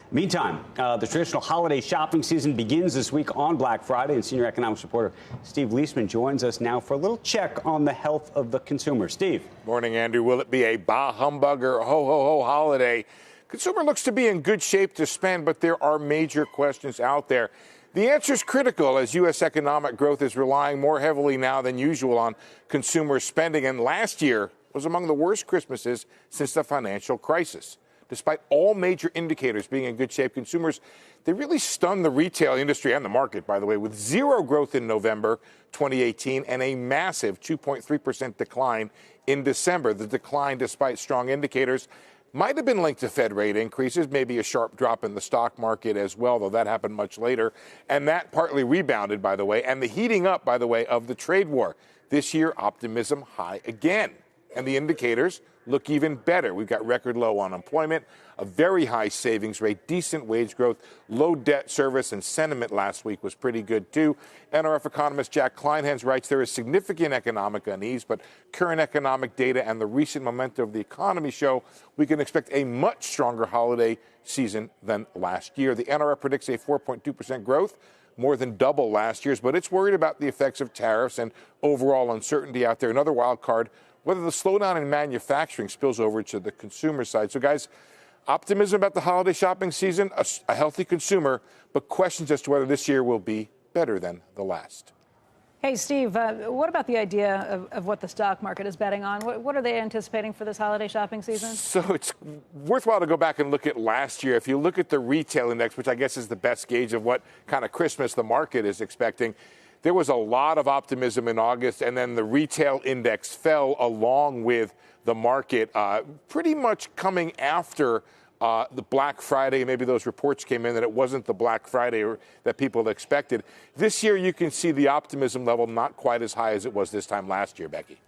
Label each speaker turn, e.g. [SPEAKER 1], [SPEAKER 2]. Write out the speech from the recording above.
[SPEAKER 1] Meantime, the traditional holiday shopping season begins this week on Black Friday, and senior economics reporter Steve Liesman joins us now for a little check on the health of the consumer. Steve.
[SPEAKER 2] Morning, Andrew. Will it be a bah humbug or ho-ho-ho holiday? Consumer looks to be in good shape to spend, but there are major questions out there. The answer is critical as U.S. economic growth is relying more heavily now than usual on consumer spending, and last year was among the worst Christmases since the financial crisis. Despite all major indicators being in good shape, consumers, they really stunned the retail industry and the market, by the way, with zero growth in November 2018 and a massive 2.3% decline in December. The decline, despite strong indicators, might have been linked to Fed rate increases, maybe a sharp drop in the stock market as well, though that happened much later. And that partly rebounded, by the way, and the heating up, by the way, of the trade war. This year, optimism high again. And the indicators look even better. We've got record low unemployment, a very high savings rate, decent wage growth, low debt service, and sentiment last week was pretty good, too. NRF economist Jack Kleinhans writes there is significant economic unease, but current economic data and the recent momentum of the economy show we can expect a much stronger holiday season than last year. The NRF predicts a 4.2% growth, more than double last year's, but it's worried about the effects of tariffs and overall uncertainty out there. Another wild card, whether the slowdown in manufacturing spills over to the consumer side. So, guys, optimism about the holiday shopping season, a healthy consumer, but questions as to whether this year will be better than the last.
[SPEAKER 3] Hey, Steve, what about the idea of what the stock market is betting on? What are they anticipating for this holiday shopping season?
[SPEAKER 2] So it's worthwhile to go back and look at last year. If you look at the retail index, which I guess is the best gauge of what kind of Christmas the market is expecting, there was a lot of optimism in August, and then the retail index fell along with the market, pretty much coming after the Black Friday. Maybe those reports came in that it wasn't the Black Friday that people expected. This year, you can see the optimism level not quite as high as it was this time last year, Becky.